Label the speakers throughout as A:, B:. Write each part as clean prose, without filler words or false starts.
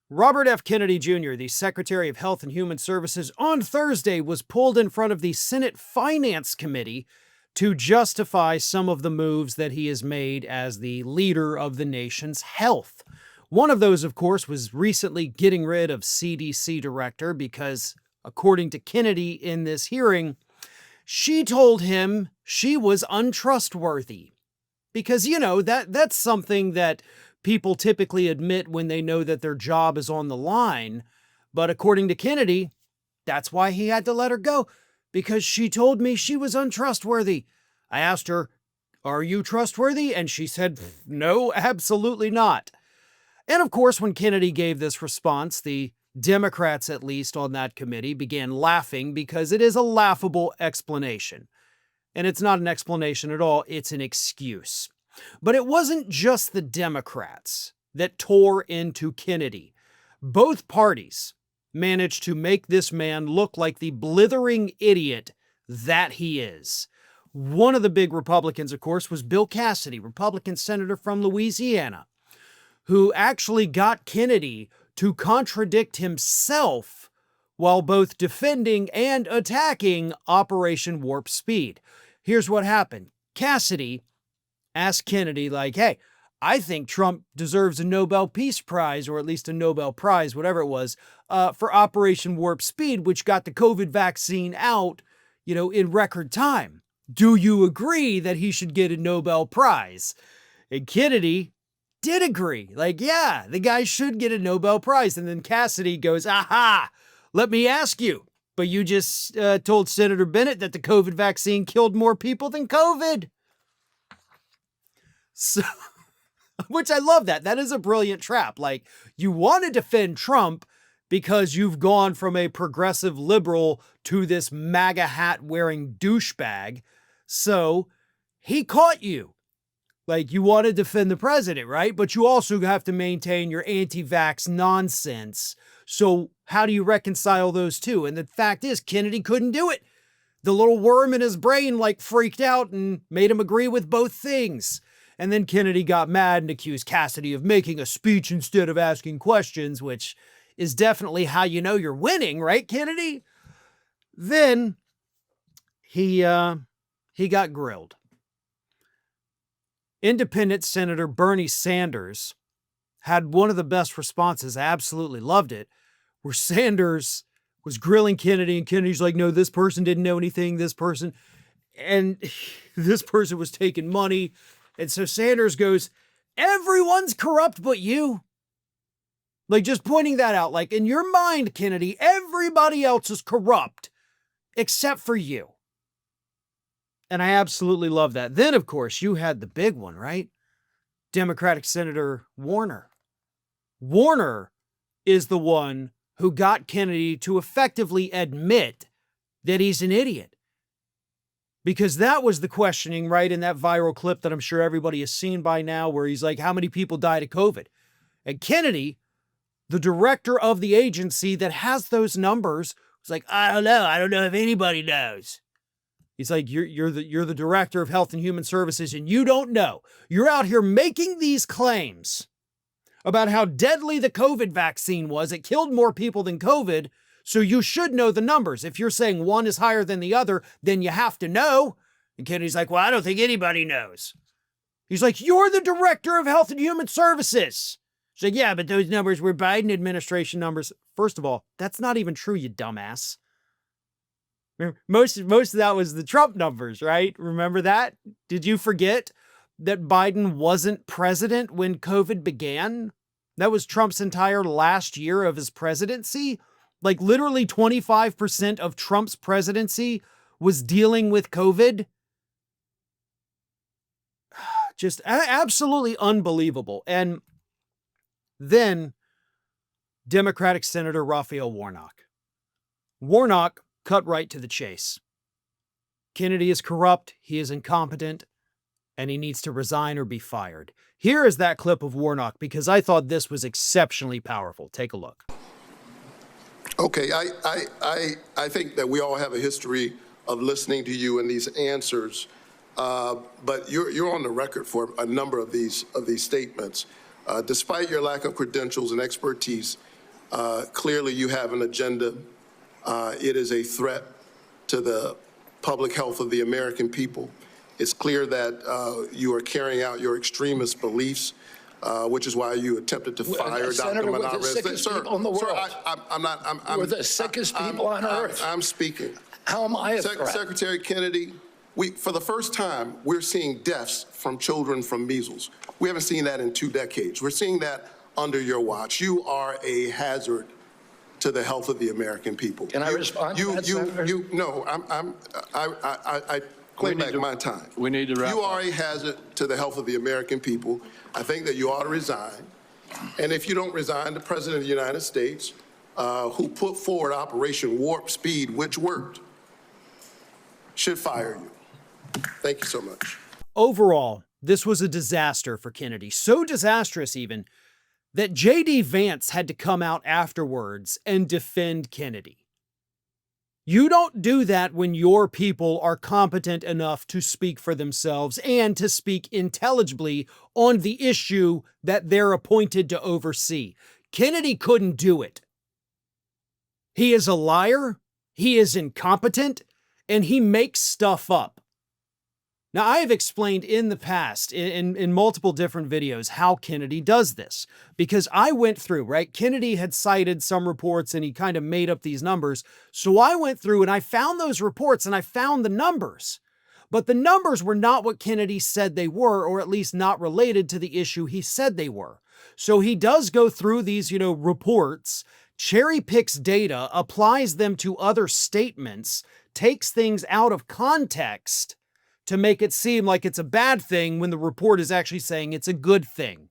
A: Robert F. Kennedy Jr., the Secretary of Health and Human Services, on Thursday was pulled in front of the Senate Finance Committee to justify some of the moves that he has made as the leader of the nation's health. One of those, of course, was recently getting rid of CDC director because, according to Kennedy in this hearing, she told him she was untrustworthy. Because, that's something that people typically admit when they know that their job is on the line. But according to Kennedy, that's why he had to let her go, because she told me she was untrustworthy. I asked her, "Are you trustworthy?" And she said, "No, absolutely not." And of course, when Kennedy gave this response, the Democrats, at least on that committee, began laughing because it is a laughable explanation. And it's not an explanation at all, it's an excuse. But it wasn't just the Democrats that tore into Kennedy. Both parties managed to make this man look like the blithering idiot that he is. One of the big Republicans, of course, was Bill Cassidy, Republican senator from Louisiana, who actually got Kennedy to contradict himself while both defending and attacking Operation Warp Speed. Here's what happened. Cassidy asked Kennedy, hey, I think Trump deserves a Nobel Peace Prize, or at least a Nobel Prize, whatever it was, for Operation Warp Speed, which got the COVID vaccine out, in record time. Do you agree that he should get a Nobel Prize? And Kennedy did agree. Yeah, the guy should get a Nobel Prize. And then Cassidy goes, "Aha, let me ask you. But you just told Senator Bennett that the COVID vaccine killed more people than COVID." So, which I love that. That is a brilliant trap. You want to defend Trump because you've gone from a progressive liberal to this MAGA hat wearing douchebag. So he caught you. You want to defend the president, right? But you also have to maintain your anti-vax nonsense. So how do you reconcile those two? And the fact is, Kennedy couldn't do it. The little worm in his brain freaked out and made him agree with both things. And then Kennedy got mad and accused Cassidy of making a speech instead of asking questions, which is definitely how you know you're winning, right, Kennedy? Then he got grilled. Independent Senator Bernie Sanders had one of the best responses. I absolutely loved it, where Sanders was grilling Kennedy, and Kennedy's like, "No, this person didn't know anything, this person," and this person was taking money. And so Sanders goes, "Everyone's corrupt but you." Just pointing that out. In your mind, Kennedy, everybody else is corrupt except for you. And I absolutely love that. Then, of course, you had the big one, right? Democratic Senator Warner. Warner is the one who got Kennedy to effectively admit that he's an idiot. Because that was the questioning, right, in that viral clip that I'm sure everybody has seen by now, where he's like, "How many people died of COVID?" And Kennedy, the director of the agency that has those numbers, was like, "I don't know. I don't know if anybody knows." He's like, you're the director of Health and Human Services, and you don't know. You're out here making these claims about how deadly the COVID vaccine was. It killed more people than COVID. So you should know the numbers. If you're saying one is higher than the other, then you have to know. And Kennedy's like, "Well, I don't think anybody knows." He's like, "You're the director of Health and Human Services." She's like, "Yeah, but those numbers were Biden administration numbers." First of all, that's not even true, you dumbass. Most of that was the Trump numbers, right? Remember that? Did you forget that Biden wasn't president when COVID began? That was Trump's entire last year of his presidency. Literally 25% of Trump's presidency was dealing with COVID. Just absolutely unbelievable. And then Democratic Senator Raphael Warnock. Warnock cut right to the chase. Kennedy is corrupt, he is incompetent, and he needs to resign or be fired. Here is that clip of Warnock, because I thought this was exceptionally powerful. Take a look.
B: Okay, I think that we all have a history of listening to you and these answers, but you're on the record for a number of these statements. Despite your lack of credentials and expertise, Clearly, you have an agenda. It is a threat to the public health of the American people. It's clear that you are carrying out your extremist beliefs, which is why you attempted to fire Dr.
C: Senator, we're the
B: Manat.
C: sickest people in the world.
B: Sir, I'm not.
C: We're the sickest people on earth.
B: I'm speaking.
C: How am I a threat?
B: Secretary Kennedy, for the first time, we're seeing deaths from children from measles. We haven't seen that in 2 decades. We're seeing that under your watch. You are a hazard to the health of the American people.
C: Can I respond to that, Senator?
B: No, I claim back my time.
D: We need to wrap
B: You
D: up.
B: are a hazard to the health of the American people. I think that you ought to resign. And if you don't resign, the President of the United States, who put forward Operation Warp Speed, which worked, should fire you. Thank you so much.
A: Overall, this was a disaster for Kennedy. So disastrous even that J.D. Vance had to come out afterwards and defend Kennedy. You don't do that when your people are competent enough to speak for themselves and to speak intelligibly on the issue that they're appointed to oversee. Kennedy couldn't do it. He is a liar, he is incompetent, and he makes stuff up. Now, I have explained in the past, in multiple different videos, how Kennedy does this. Because I went through, right? Kennedy had cited some reports and he kind of made up these numbers. So I went through and I found those reports and I found the numbers. But the numbers were not what Kennedy said they were, or at least not related to the issue he said they were. So he does go through these, reports, cherry picks data, applies them to other statements, takes things out of context to make it seem like it's a bad thing when the report is actually saying it's a good thing.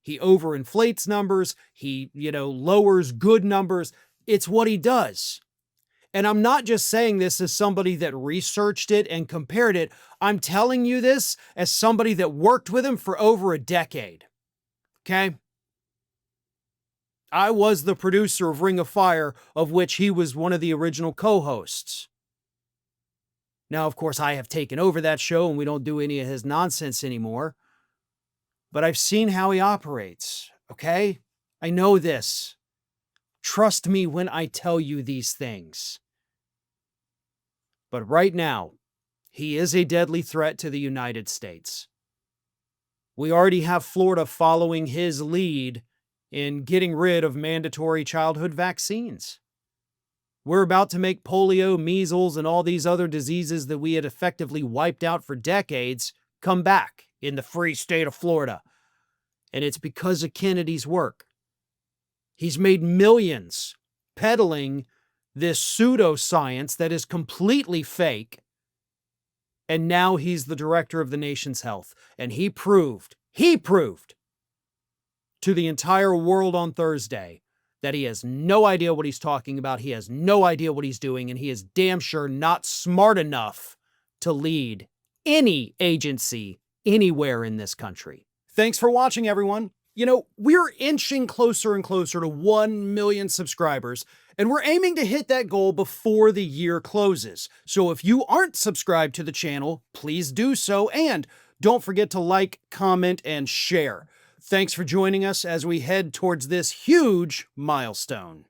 A: He overinflates numbers, he, lowers good numbers. It's what he does. And I'm not just saying this as somebody that researched it and compared it. I'm telling you this as somebody that worked with him for over a decade. Okay? I was the producer of Ring of Fire, of which he was one of the original co-hosts. Now, of course, I have taken over that show and we don't do any of his nonsense anymore. But I've seen how he operates, okay? I know this. Trust me when I tell you these things. But right now, he is a deadly threat to the United States. We already have Florida following his lead in getting rid of mandatory childhood vaccines. We're about to make polio, measles, and all these other diseases that we had effectively wiped out for decades come back in the free state of Florida. And it's because of Kennedy's work. He's made millions peddling this pseudoscience that is completely fake. And now he's the director of the nation's health. And he proved to the entire world on Thursday that he has no idea what he's talking about, he has no idea what he's doing, and he is damn sure not smart enough to lead any agency anywhere in this country. Thanks for watching, everyone. We're inching closer and closer to 1 million subscribers, and we're aiming to hit that goal before the year closes. So if you aren't subscribed to the channel, please do so, and don't forget to like, comment, and share. Thanks for joining us as we head towards this huge milestone.